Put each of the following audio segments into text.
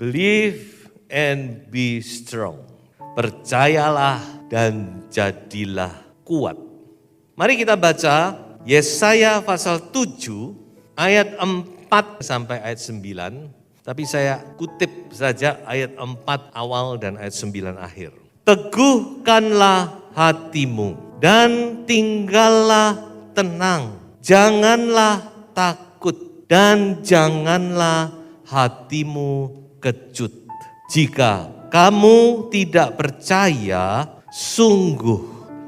Believe and be strong. Percayalah dan jadilah kuat. Mari kita baca Yesaya pasal 7 ayat 4 sampai ayat 9. Tapi saya kutip saja ayat 4 awal dan ayat 9 akhir. Teguhkanlah hatimu dan tinggallah tenang. Janganlah takut dan janganlah hatimu kecut. Jika kamu tidak percaya, sungguh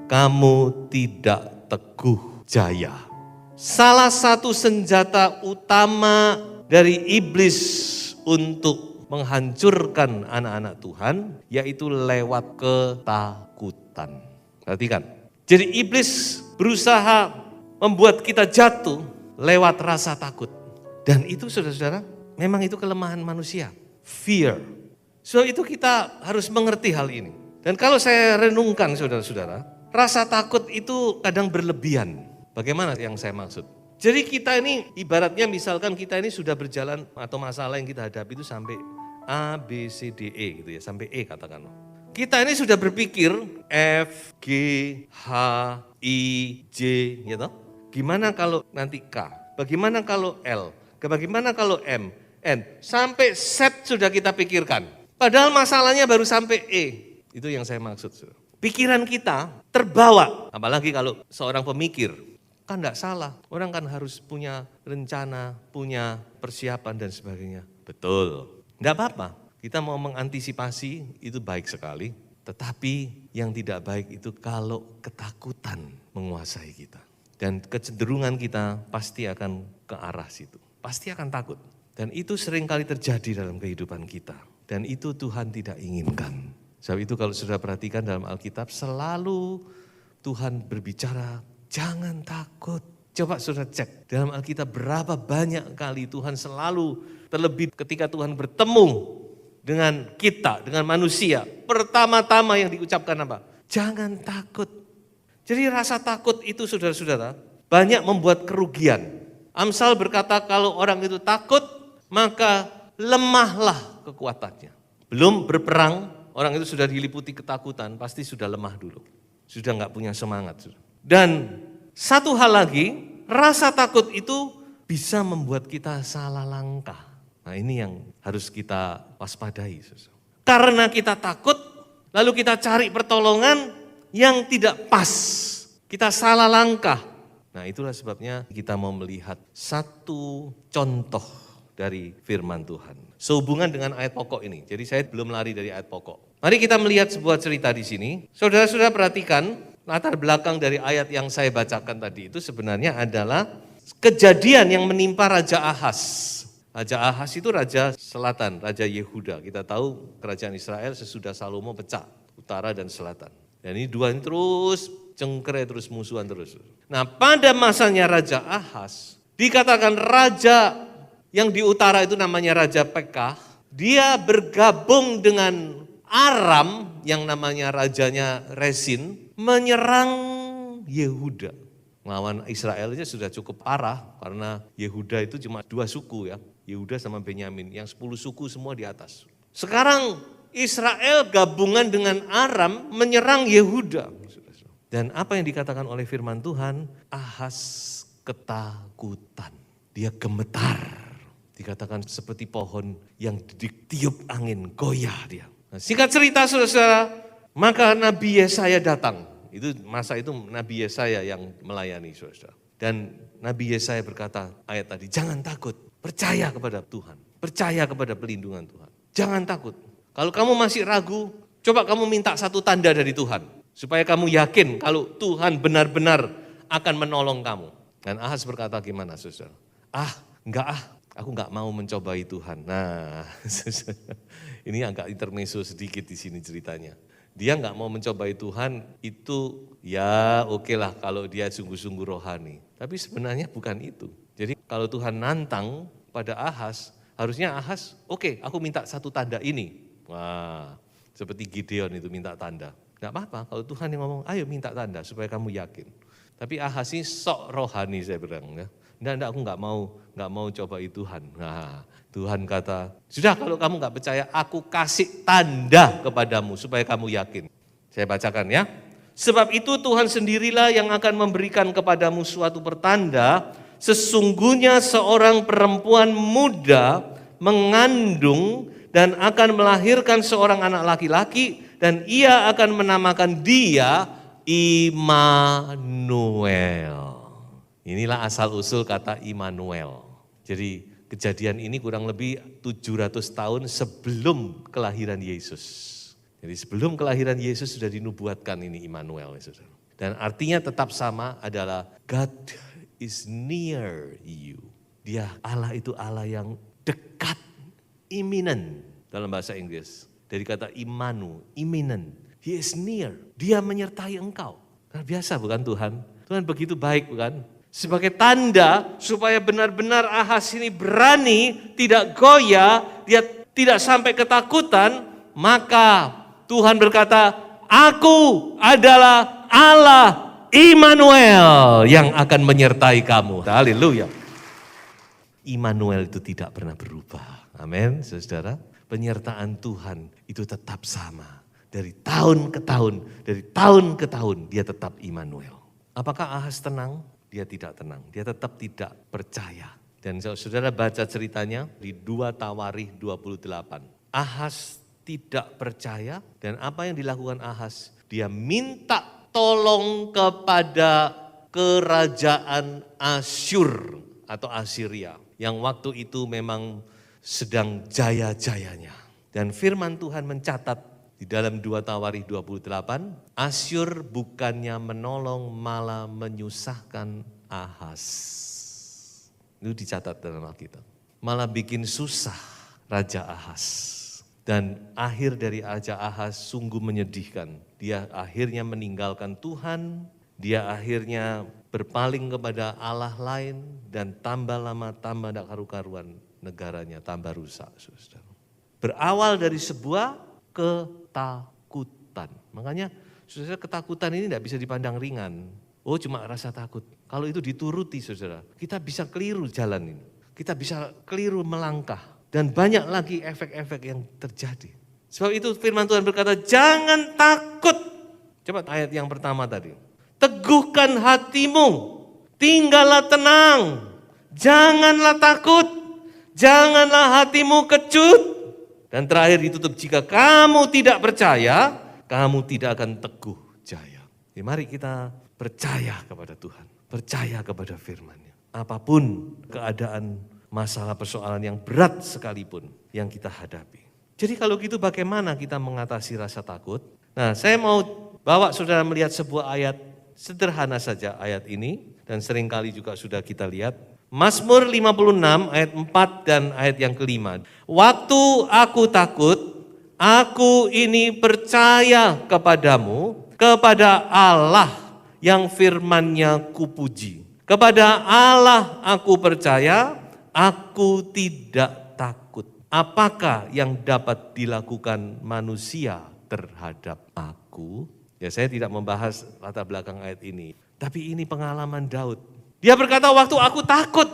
kamu tidak teguh jaya. Salah satu senjata utama dari iblis untuk menghancurkan anak-anak Tuhan, yaitu lewat ketakutan. Perhatikan, jadi iblis berusaha membuat kita jatuh lewat rasa takut. Dan itu saudara-saudara, memang itu kelemahan manusia, fear. So itu kita harus mengerti hal ini. Dan kalau saya renungkan saudara-saudara, rasa takut itu kadang berlebihan. Bagaimana yang saya maksud? Jadi kita ini ibaratnya misalkan kita ini sudah berjalan atau masalah yang kita hadapi itu sampai A, B, C, D, E gitu ya. Sampai E katakanlah. Kita ini sudah berpikir F, G, H, I, J gitu. Gimana kalau nanti K? Bagaimana kalau L? Bagaimana kalau M, N? Sampai Z sudah kita pikirkan. Padahal masalahnya baru sampai E. Itu yang saya maksud. Pikiran kita terbawa. Apalagi kalau seorang pemikir. Kan enggak salah. Orang kan harus punya rencana, punya persiapan dan sebagainya. Betul. Enggak apa-apa. Kita mau mengantisipasi itu baik sekali. Tetapi yang tidak baik itu kalau ketakutan menguasai kita. Dan kecenderungan kita pasti akan ke arah situ. Pasti akan takut. Dan itu seringkali terjadi dalam kehidupan kita. Dan itu Tuhan tidak inginkan. Sebab itu kalau sudah perhatikan dalam Alkitab selalu Tuhan berbicara, jangan takut. Coba sudah cek dalam Alkitab berapa banyak kali Tuhan selalu, terlebih ketika Tuhan bertemu dengan kita, dengan manusia. Pertama-tama yang diucapkan apa? Jangan takut. Jadi rasa takut itu saudara-saudara banyak membuat kerugian. Amsal berkata kalau orang itu takut maka lemahlah kekuatannya. Belum berperang, orang itu sudah diliputi ketakutan, pasti sudah lemah dulu. Sudah enggak punya semangat. Dan satu hal lagi, rasa takut itu bisa membuat kita salah langkah. Nah ini yang harus kita waspadai. Karena kita takut, lalu kita cari pertolongan yang tidak pas. Kita salah langkah. Nah itulah sebabnya kita mau melihat satu contoh dari firman Tuhan. Sehubungan dengan ayat pokok ini. Jadi saya belum lari dari ayat pokok. Mari kita melihat sebuah cerita di sini. Saudara-saudara perhatikan latar belakang dari ayat yang saya bacakan tadi itu sebenarnya adalah kejadian yang menimpa Raja Ahaz. Raja Ahaz itu raja selatan, Raja Yehuda. Kita tahu kerajaan Israel sesudah Salomo pecah, utara dan selatan. Dan ini dua ini terus cengkere, terus musuhan terus. Nah pada masanya Raja Ahaz, dikatakan raja yang di utara itu namanya Raja Pekah, dia bergabung dengan Aram yang namanya rajanya Rezin, menyerang Yehuda. Melawan Israel aja sudah cukup parah karena Yehuda itu cuma 2 suku ya, Yehuda sama Benyamin, yang 10 suku semua di atas. Sekarang Israel gabungan dengan Aram menyerang Yehuda. Dan apa yang dikatakan oleh firman Tuhan, Ahaz ketakutan, dia gemetar. Dikatakan seperti pohon yang ditiup angin, goyah dia. Nah, singkat cerita saudara-saudara, maka Nabi Yesaya datang. Itu masa itu Nabi Yesaya yang melayani saudara-saudara. Dan Nabi Yesaya berkata ayat tadi, jangan takut, percaya kepada Tuhan. Percaya kepada pelindungan Tuhan. Jangan takut. Kalau kamu masih ragu, coba kamu minta satu tanda dari Tuhan. Supaya kamu yakin kalau Tuhan benar-benar akan menolong kamu. Dan Ahaz berkata gimana saudara? Aku enggak mau mencobai Tuhan. Nah, ini agak intermezzo sedikit di sini ceritanya. Dia enggak mau mencobai Tuhan itu ya oke lah kalau dia sungguh-sungguh rohani. Tapi sebenarnya bukan itu. Jadi kalau Tuhan nantang pada Ahaz, harusnya Ahaz oke, aku minta satu tanda ini. Wah, seperti Gideon itu minta tanda. Enggak apa-apa kalau Tuhan yang ngomong ayo minta tanda supaya kamu yakin. Tapi Ahaz ini sok rohani saya bilang ya. Enggak, aku enggak mau cobai Tuhan. Nah, Tuhan kata, sudah kalau kamu nggak percaya, aku kasih tanda kepadamu supaya kamu yakin. Saya bacakan ya. Sebab itu Tuhan sendirilah yang akan memberikan kepadamu suatu pertanda, sesungguhnya seorang perempuan muda mengandung dan akan melahirkan seorang anak laki-laki, dan ia akan menamakan dia Immanuel. Inilah asal-usul kata Immanuel. Jadi kejadian ini kurang lebih 700 tahun sebelum kelahiran Yesus. Jadi sebelum kelahiran Yesus sudah dinubuatkan ini Immanuel. Dan artinya tetap sama adalah God is near you. Dia Allah itu Allah yang dekat, imminent dalam bahasa Inggris. Dari kata imminent. He is near. Dia menyertai engkau. Nah, biasa bukan Tuhan? Tuhan begitu baik bukan? Sebagai tanda supaya benar-benar Ahaz ini berani, tidak goyah, dia tidak sampai ketakutan, maka Tuhan berkata, aku adalah Allah Immanuel yang akan menyertai kamu. Haleluya. Immanuel itu tidak pernah berubah. Amin, saudara. Penyertaan Tuhan itu tetap sama. Dari tahun ke tahun dia tetap Immanuel. Apakah Ahaz tenang? Dia tidak tenang, dia tetap tidak percaya. Dan saudara baca ceritanya di 2 Tawarikh 28. Ahaz tidak percaya dan apa yang dilakukan Ahaz? Dia minta tolong kepada kerajaan Asyur atau Assyria. Yang waktu itu memang sedang jaya-jayanya. Dan firman Tuhan mencatat di dalam 2 Tawarikh 28, Asyur bukannya menolong malah menyusahkan Ahaz. Itu dicatat dalam Alkitab. Malah bikin susah Raja Ahaz. Dan akhir dari Raja Ahaz sungguh menyedihkan. Dia akhirnya meninggalkan Tuhan, dia akhirnya berpaling kepada Allah lain, dan tambah lama tambah tidak karu-karuan negaranya, tambah rusak. Berawal dari sebuah ketakutan. Makanya saudara, ketakutan ini tidak bisa dipandang ringan. Oh, cuma rasa takut. Kalau itu dituruti saudara, kita bisa keliru jalan ini. Kita bisa keliru melangkah. Dan banyak lagi efek-efek yang terjadi. Sebab itu firman Tuhan berkata, jangan takut. Coba ayat yang pertama tadi. Teguhkan hatimu, tinggallah tenang. Janganlah takut, janganlah hatimu kecut. Dan terakhir ditutup, jika kamu tidak percaya, kamu tidak akan teguh jaya. Jadi mari kita percaya kepada Tuhan, percaya kepada firman-Nya. Apapun keadaan, masalah, persoalan yang berat sekalipun yang kita hadapi. Jadi kalau gitu bagaimana kita mengatasi rasa takut? Nah, saya mau bawa saudara melihat sebuah ayat sederhana saja ayat ini. Dan seringkali juga sudah kita lihat. Mazmur 56 ayat 4 dan ayat yang kelima. Waktu aku takut, aku ini percaya kepadamu, kepada Allah yang firman-Nya kupuji. Kepada Allah aku percaya, aku tidak takut. Apakah yang dapat dilakukan manusia terhadap aku? Ya, saya tidak membahas latar belakang ayat ini. Tapi ini pengalaman Daud. Dia berkata, waktu aku takut.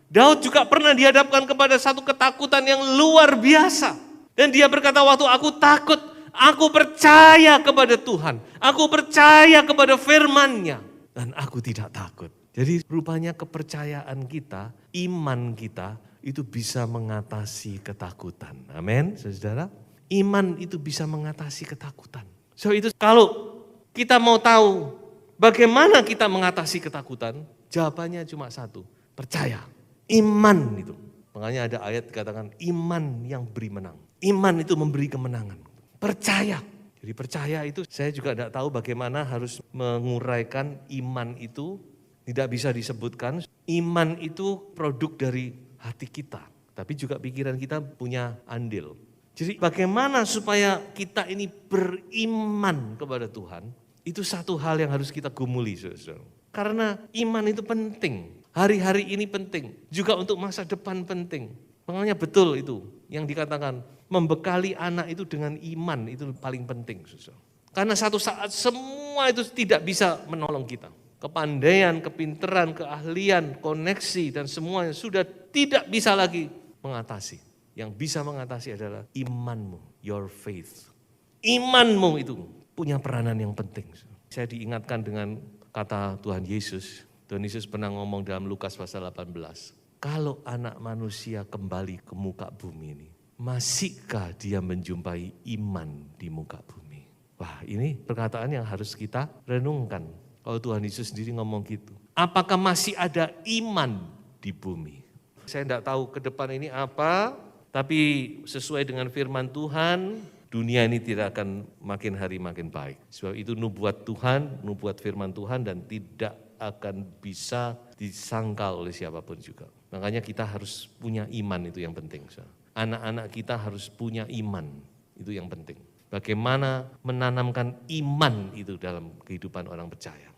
Daud juga pernah dihadapkan kepada satu ketakutan yang luar biasa. Dan dia berkata, waktu aku takut, aku percaya kepada Tuhan. Aku percaya kepada firman-Nya. Dan aku tidak takut. Jadi rupanya kepercayaan kita, iman kita, itu bisa mengatasi ketakutan. Amin, saudara. Iman itu bisa mengatasi ketakutan. So itu kalau kita mau tahu bagaimana kita mengatasi ketakutan, jawabannya cuma satu, percaya. Iman itu. Makanya ada ayat dikatakan iman yang beri menang. Iman itu memberi kemenangan. Percaya. Jadi percaya itu saya juga tidak tahu bagaimana harus menguraikan iman itu. Tidak bisa disebutkan. Iman itu produk dari hati kita. Tapi juga pikiran kita punya andil. Jadi bagaimana supaya kita ini beriman kepada Tuhan. Itu satu hal yang harus kita gumuli, saudara. Karena iman itu penting. Hari-hari ini penting. Juga untuk masa depan penting. Makanya betul itu yang dikatakan membekali anak itu dengan iman itu paling penting. Saudara. Karena satu saat semua itu tidak bisa menolong kita. Kepandaian, kepinteran, keahlian, koneksi dan semuanya sudah tidak bisa lagi mengatasi. Yang bisa mengatasi adalah imanmu, your faith. Imanmu itu punya peranan yang penting. Saya diingatkan dengan kata Tuhan Yesus. Tuhan Yesus pernah ngomong dalam Lukas pasal 18. Kalau anak manusia kembali ke muka bumi ini, masihkah dia menjumpai iman di muka bumi? Wah, ini perkataan yang harus kita renungkan. Kalau Tuhan Yesus sendiri ngomong gitu. Apakah masih ada iman di bumi? Saya tidak tahu ke depan ini apa, tapi sesuai dengan firman Tuhan, dunia ini tidak akan makin hari makin baik. Sebab itu nubuat Tuhan, nubuat firman Tuhan dan tidak akan bisa disangkal oleh siapapun juga. Makanya kita harus punya iman, itu yang penting. Anak-anak kita harus punya iman, itu yang penting. Bagaimana menanamkan iman itu dalam kehidupan orang percaya.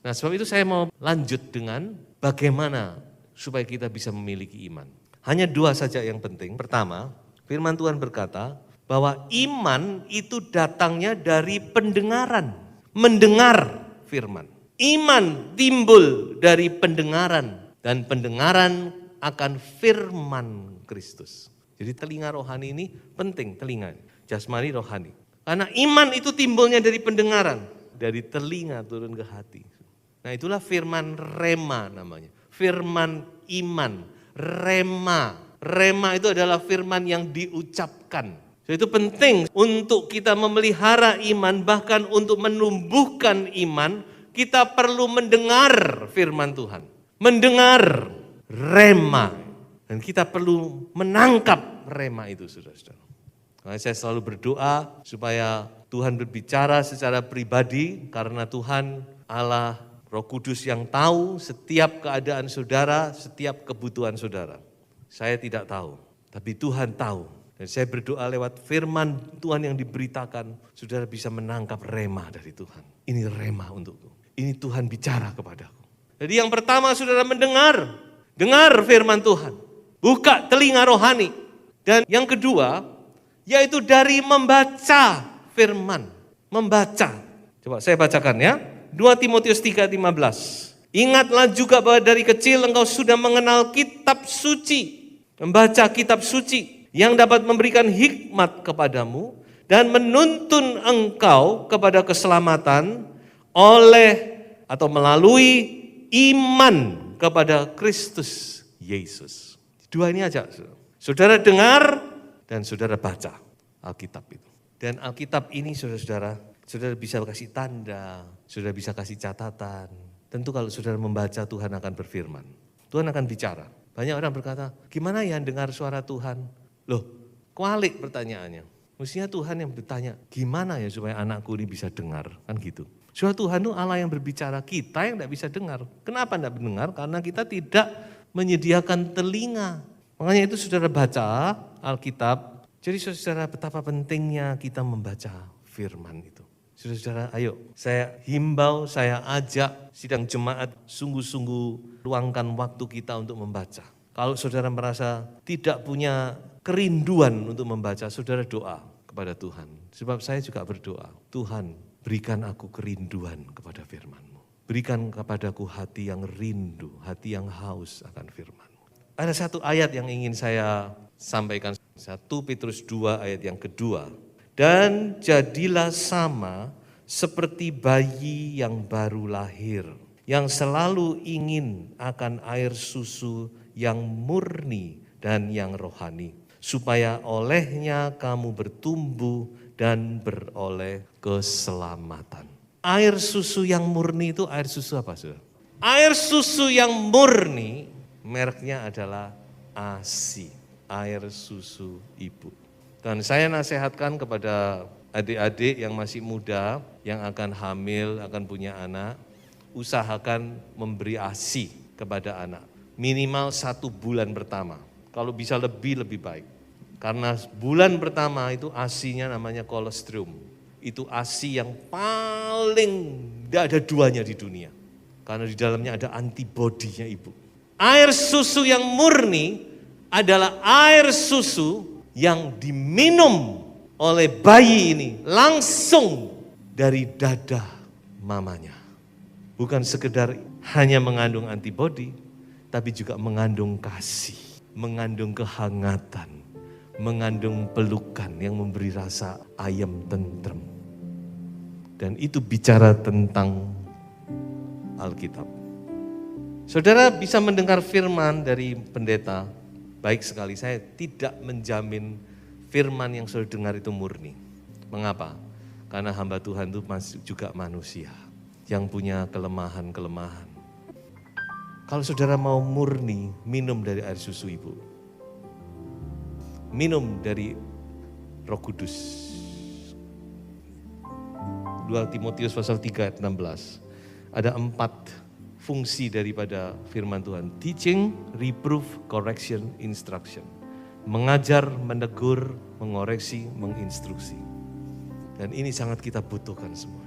Nah, sebab itu saya mau lanjut dengan bagaimana supaya kita bisa memiliki iman. Hanya 2 saja yang penting. Pertama, firman Tuhan berkata bahwa iman itu datangnya dari pendengaran. Mendengar firman. Iman timbul dari pendengaran. Dan pendengaran akan firman Kristus. Jadi telinga rohani ini penting, telinga. Jasmani rohani. Karena iman itu timbulnya dari pendengaran. Dari telinga turun ke hati. Nah, itulah firman rema namanya. Firman iman. Rema. Rema itu adalah firman yang diucapkan. Itu penting untuk kita memelihara iman, bahkan untuk menumbuhkan iman, kita perlu mendengar firman Tuhan. Mendengar rema. Dan kita perlu menangkap rema itu, saudara-saudara. Nah, saya selalu berdoa supaya Tuhan berbicara secara pribadi, karena Tuhan Allah Roh Kudus yang tahu setiap keadaan saudara, setiap kebutuhan saudara. Saya tidak tahu, tapi Tuhan tahu. Dan saya berdoa lewat firman Tuhan yang diberitakan, saudara bisa menangkap rema dari Tuhan. Ini rema untukku. Ini Tuhan bicara kepadaku. Jadi yang pertama saudara mendengar. Dengar firman Tuhan. Buka telinga rohani. Dan yang kedua, yaitu dari membaca firman. Membaca. Coba saya bacakan ya. 2 Timotius 3:15. Ingatlah juga bahwa dari kecil engkau sudah mengenal kitab suci. Membaca kitab suci yang dapat memberikan hikmat kepadamu dan menuntun engkau kepada keselamatan oleh atau melalui iman kepada Kristus Yesus. 2 ini aja. Saudara dengar dan saudara baca Alkitab itu. Dan Alkitab ini saudara-saudara, saudara bisa kasih tanda, saudara bisa kasih catatan. Tentu kalau saudara membaca, Tuhan akan berfirman. Tuhan akan bicara. Banyak orang berkata, gimana ya dengar suara Tuhan? Loh, kualik pertanyaannya. Mestinya Tuhan yang bertanya, gimana ya supaya anakku ini bisa dengar? Kan gitu. Soal Tuhan itu Allah yang berbicara, kita yang tidak bisa dengar. Kenapa tidak mendengar? Karena kita tidak menyediakan telinga. Makanya itu saudara baca Alkitab. Jadi saudara betapa pentingnya kita membaca firman itu. Saudara-saudara, ayo saya himbau, saya ajak sidang jemaat sungguh-sungguh luangkan waktu kita untuk membaca. Kalau saudara merasa tidak punya kerinduan untuk membaca, saudara doa kepada Tuhan. Sebab saya juga berdoa, Tuhan berikan aku kerinduan kepada firman-Mu. Berikan kepadaku hati yang rindu, hati yang haus akan firman-Mu. Ada satu ayat yang ingin saya sampaikan, 1 Petrus 2 ayat yang kedua. Dan jadilah sama seperti bayi yang baru lahir, yang selalu ingin akan air susu yang murni dan yang rohani, supaya olehnya kamu bertumbuh dan beroleh keselamatan. Air susu yang murni itu air susu apa, saudara? Air susu yang murni, mereknya adalah ASI, air susu ibu. Dan saya nasihatkan kepada adik-adik yang masih muda, yang akan hamil, akan punya anak, usahakan memberi ASI kepada anak. Minimal 1 bulan pertama, kalau bisa lebih baik. Karena bulan pertama itu ASI-nya namanya colostrum. Itu ASI yang paling tidak ada duanya di dunia. Karena di dalamnya ada antibodinya ibu. Air susu yang murni adalah air susu yang diminum oleh bayi ini langsung dari dada mamanya. Bukan sekedar hanya mengandung antibodi, tapi juga mengandung kasih, mengandung kehangatan, mengandung pelukan yang memberi rasa ayem tentrem. Dan itu bicara tentang Alkitab. Saudara bisa mendengar firman dari pendeta, baik sekali. Saya tidak menjamin firman yang saudara dengar itu murni. Mengapa? Karena hamba Tuhan itu juga manusia yang punya kelemahan-kelemahan. Kalau saudara mau murni, minum dari air susu ibu. Minum dari Roh Kudus. 2 Timotius pasal 3 ayat 16. Ada 4 fungsi daripada firman Tuhan. Teaching, reproof, correction, instruction. Mengajar, menegur, mengoreksi, menginstruksi. Dan ini sangat kita butuhkan semua.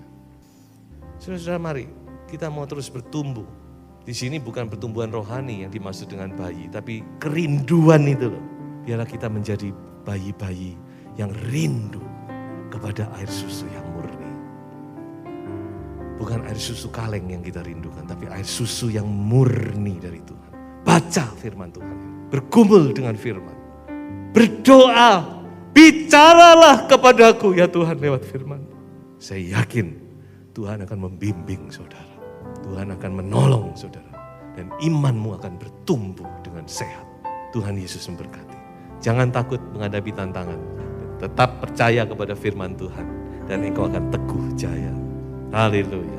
Saudara-saudara, mari kita mau terus bertumbuh. Di sini bukan pertumbuhan rohani yang dimaksud dengan bayi, tapi kerinduan itu loh. Biarlah kita menjadi bayi-bayi yang rindu kepada air susu yang murni. Bukan air susu kaleng yang kita rindukan, tapi air susu yang murni dari Tuhan. Baca firman Tuhan, bergumul dengan firman. Berdoa, bicaralah kepadaku ya Tuhan lewat firman. Saya yakin Tuhan akan membimbing saudara. Tuhan akan menolong saudara. Dan imanmu akan bertumbuh dengan sehat. Tuhan Yesus memberkati. Jangan takut menghadapi tantangan. Tetap percaya kepada firman Tuhan. Dan engkau akan teguh jaya. Haleluya.